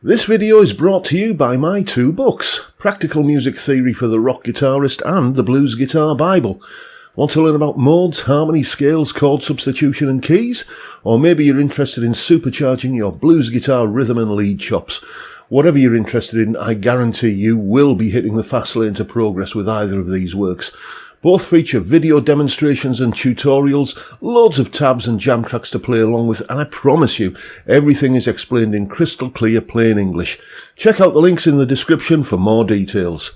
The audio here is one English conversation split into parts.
This video is brought to you by my two books, Practical Music Theory for the Rock Guitarist and The Blues Guitar Bible. Want to learn about modes, harmony, scales, chord substitution and keys? Or maybe you're interested in supercharging your blues guitar rhythm and lead chops. Whatever you're interested in, I guarantee you will be hitting the fast lane to progress with either of these works. Both feature video demonstrations and tutorials, loads of tabs and jam tracks to play along with, and I promise you, everything is explained in crystal clear plain English. Check out the links in the description for more details.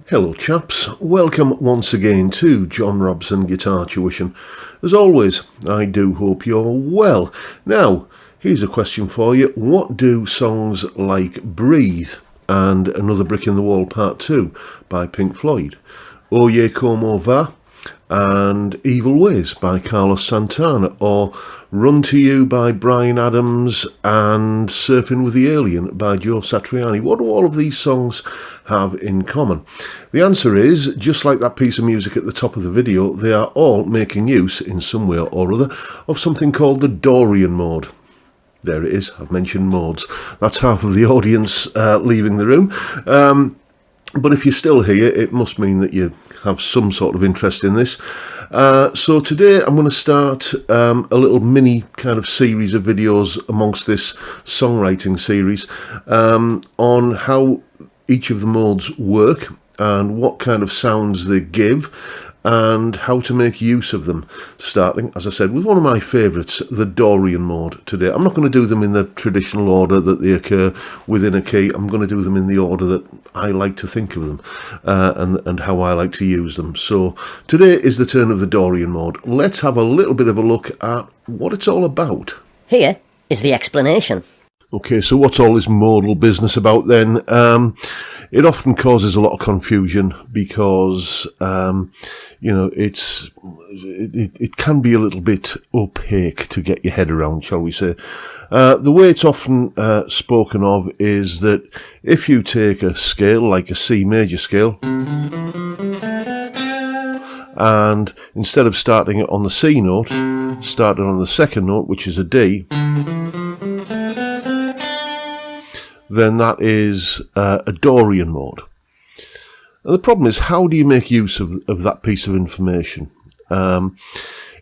Hello chaps, welcome once again to John Robson Guitar Tuition. As always, I do hope you're well. Now, here's a question for you. What do songs like Breathe and Another Brick in the Wall Part 2 by Pink Floyd, Oye Como Va and Evil Ways by Carlos Santana, or Run to You by Bryan Adams and Surfing with the Alien by Joe Satriani? What do all of these songs have in common? The answer is, just like that piece of music at the top of the video, they are all making use, in some way or other, of something called the Dorian mode. There it is, I've mentioned modes. That's half of the audience leaving the room. But if you're still here, it must mean that you have some sort of interest in this. So today I'm going to start a little mini kind of series of videos amongst this songwriting series on how each of the modes work and what kind of sounds they give and how to make use of them, starting, as I said, with one of my favourites, the Dorian mode today. I'm not going to do them in the traditional order that they occur within a key. I'm going to do them in the order that I like to think of them and how I like to use them. So today is the turn of the Dorian mode. Let's have a little bit of a look at what it's all about. Here is the explanation. Okay, so what's all this modal business about then? It often causes a lot of confusion because, it can be a little bit opaque to get your head around, shall we say. The way it's often spoken of is that if you take a scale like a C major scale, and instead of starting it on the C note, start it on the second note, which is a D, then that is a Dorian mode. And the problem is, how do you make use of that piece of information?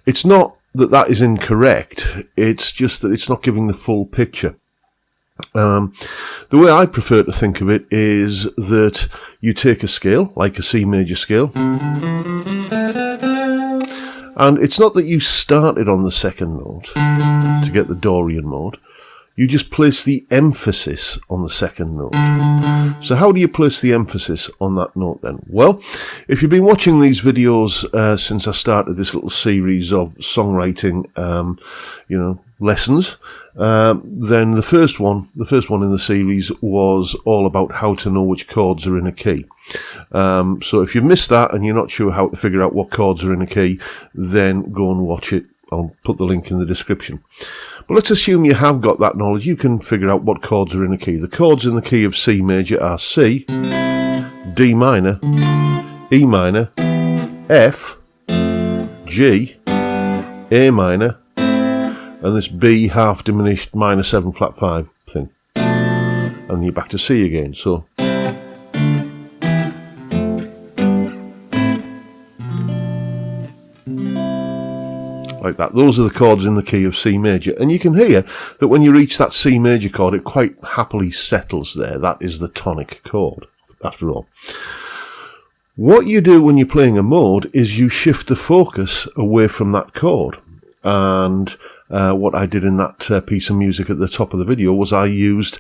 It's not that that is incorrect, it's just that it's not giving the full picture. The way I prefer to think of it is that you take a scale, like a C major scale, and it's not that you started on the second note to get the Dorian mode. You just place the emphasis on the second note. So how do you place the emphasis on that note then? Well, if you've been watching these videos since I started this little series of songwriting, lessons, then the first one in the series was all about how to know which chords are in a key. So if you've missed that and you're not sure how to figure out what chords are in a key, then go and watch it. I'll put the link in the description. But let's assume you have got that knowledge. You can figure out what chords are in a key. The chords in the key of C major are C, D minor, E minor, F, G, A minor, and this B half diminished minor 7 flat 5 thing. And you're back to C again. So like that. Those are the chords in the key of C major. And you can hear that when you reach that C major chord, it quite happily settles there. That is the tonic chord, after all. What you do when you're playing a mode is you shift the focus away from that chord. And what I did in that piece of music at the top of the video was I used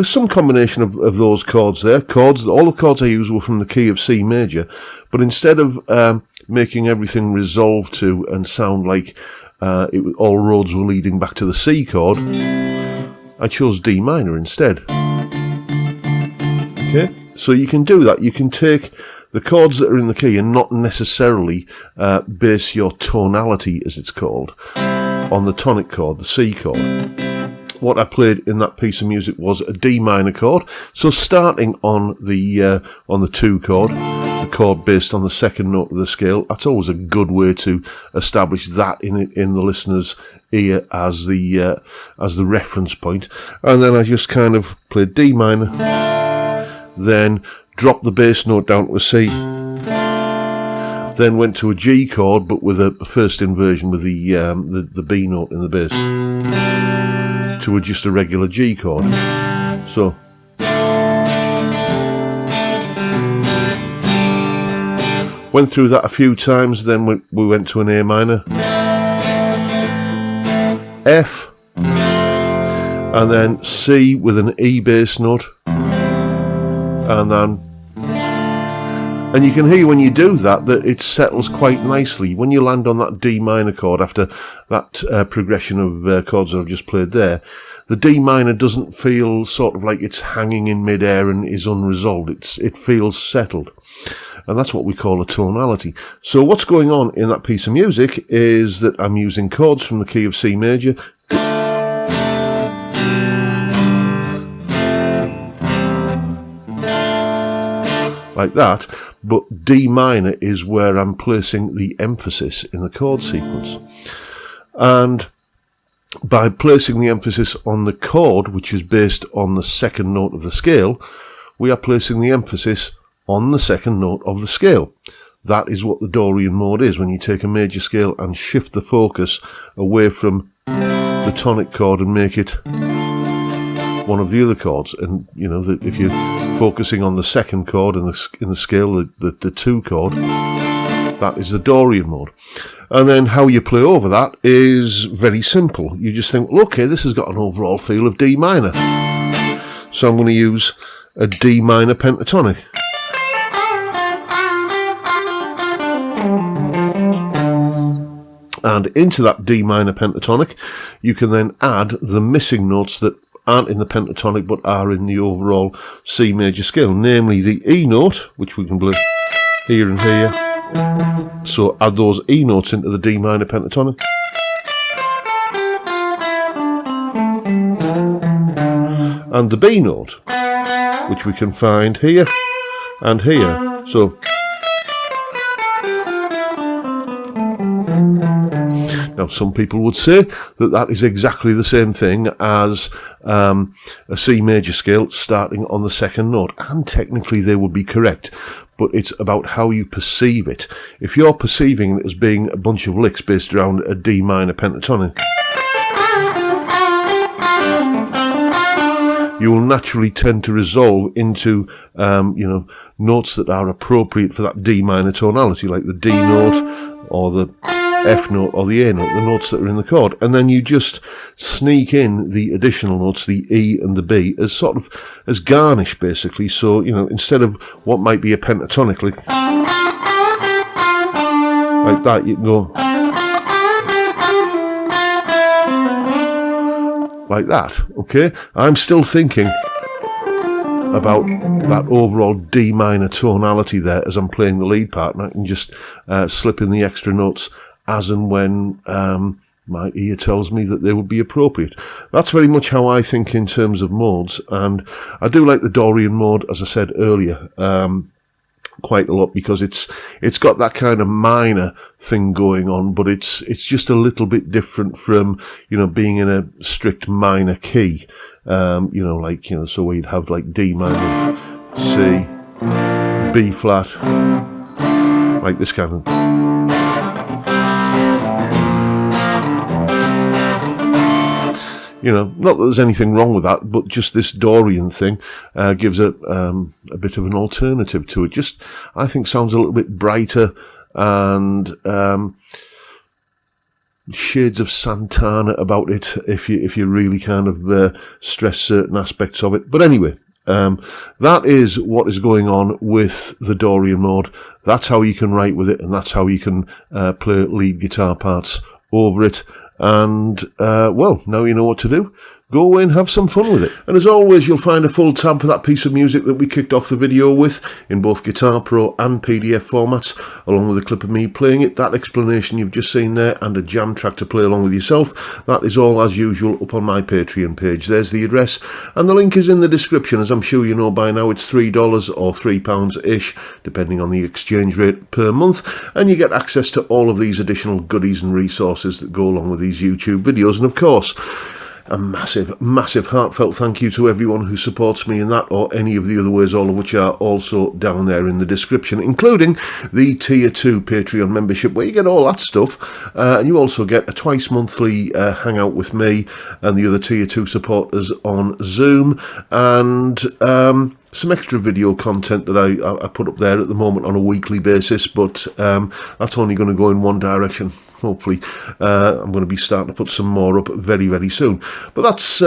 some combination of those chords there. All the chords I used were from the key of C major. But instead of making everything resolve to and sound like all roads were leading back to the C chord, I chose D minor instead. Okay, so you can do that. You can take the chords that are in the key and not necessarily base your tonality, as it's called, on the tonic chord, the C chord. What I played in that piece of music was a D minor chord. So starting on the 2 chord, the chord based on the second note of the scale, that's always a good way to establish that in the listener's ear as the reference point. And then I just kind of played D minor, then dropped the bass note down to a C, then went to a G chord, but with a first inversion with the B note in the bass, to just a regular G chord. So went through that a few times, then we went to an A minor, F, and then C with an E bass note, and you can hear when you do that it settles quite nicely. When you land on that D minor chord after that progression of chords I've just played there, the D minor doesn't feel sort of like it's hanging in midair and is unresolved. It feels settled. And that's what we call a tonality. So what's going on in that piece of music is that I'm using chords from the key of C major, like that, but D minor is where I'm placing the emphasis in the chord sequence. And by placing the emphasis on the chord, which is based on the second note of the scale, we are placing the emphasis on the second note of the scale. That is what the Dorian mode is, when you take a major scale and shift the focus away from the tonic chord and make it one of the other chords. And you know that if you're focusing on the second chord in the scale, the 2 chord, that is the Dorian mode. And then how you play over that is very simple. You just think, well, okay, this has got an overall feel of D minor, so I'm going to use a D minor pentatonic. And into that D minor pentatonic, you can then add the missing notes that aren't in the pentatonic but are in the overall C major scale, namely the E note, which we can play here and here. So add those E notes into the D minor pentatonic. And the B note, which we can find here and here. So now, some people would say that that is exactly the same thing as a C major scale starting on the second note, and technically they would be correct. but it's about how you perceive it. If you're perceiving it as being a bunch of licks based around a D minor pentatonic, you will naturally tend to resolve into, notes that are appropriate for that D minor tonality, like the D note or the F note or the A note, the notes that are in the chord. And then you just sneak in the additional notes, the E and the B, as sort of as garnish, basically. So, instead of what might be a pentatonic like that, you can go like that, okay? I'm still thinking about that overall D minor tonality there as I'm playing the lead part, and I can just slip in the extra notes as and when my ear tells me that they would be appropriate. That's very much how I think in terms of modes, and I do like the Dorian mode, as I said earlier, quite a lot, because it's got that kind of minor thing going on, but it's just a little bit different from being in a strict minor key, so where you'd have like D minor, C, B flat, like this kind of. Not that there's anything wrong with that, but just this Dorian thing gives a bit of an alternative to it. Just, I think, sounds a little bit brighter, and shades of Santana about it if you really kind of stress certain aspects of it. But anyway, that is what is going on with the Dorian mode. That's how you can write with it, and that's how you can play lead guitar parts over it. And, now you know what to do. Go away and have some fun with it. And as always, you'll find a full tab for that piece of music that we kicked off the video with in both Guitar Pro and PDF formats, along with a clip of me playing it, that explanation you've just seen there, and a jam track to play along with yourself. That is all, as usual, up on my Patreon page. There's the address, and the link is in the description. As I'm sure you know by now, it's $3 or £3-ish, depending on the exchange rate, per month, and you get access to all of these additional goodies and resources that go along with these YouTube videos. And of course, a massive, massive heartfelt thank you to everyone who supports me in that or any of the other ways, all of which are also down there in the description, including the Tier 2 Patreon membership, where you get all that stuff, and you also get a twice monthly hangout with me and the other Tier 2 supporters on Zoom, and some extra video content that I put up there at the moment on a weekly basis, but that's only going to go in one direction. Hopefully, I'm going to be starting to put some more up very, very soon. But that's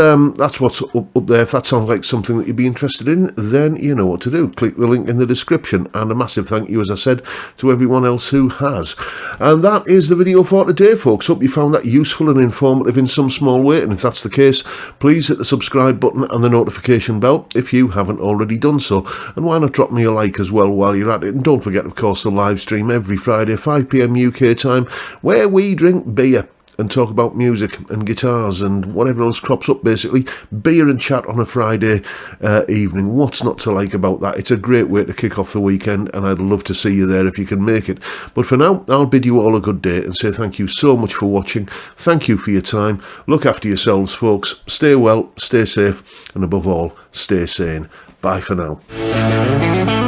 what's up there. If that sounds like something that you'd be interested in, then you know what to do. Click the link in the description. And a massive thank you, as I said, to everyone else who has. And that is the video for today, folks. Hope you found that useful and informative in some small way. And if that's the case, please hit the subscribe button and the notification bell if you haven't already done so. And why not drop me a like as well while you're at it. And don't forget, of course, the live stream every Friday, 5 PM UK time, where we drink beer and talk about music and guitars and whatever else crops up, basically. Beer and chat on a Friday evening. What's not to like about that? It's a great way to kick off the weekend, and I'd love to see you there if you can make it. But for now, I'll bid you all a good day and say thank you so much for watching. Thank you for your time. Look after yourselves, folks. Stay well, stay safe, and above all, stay sane. Bye for now.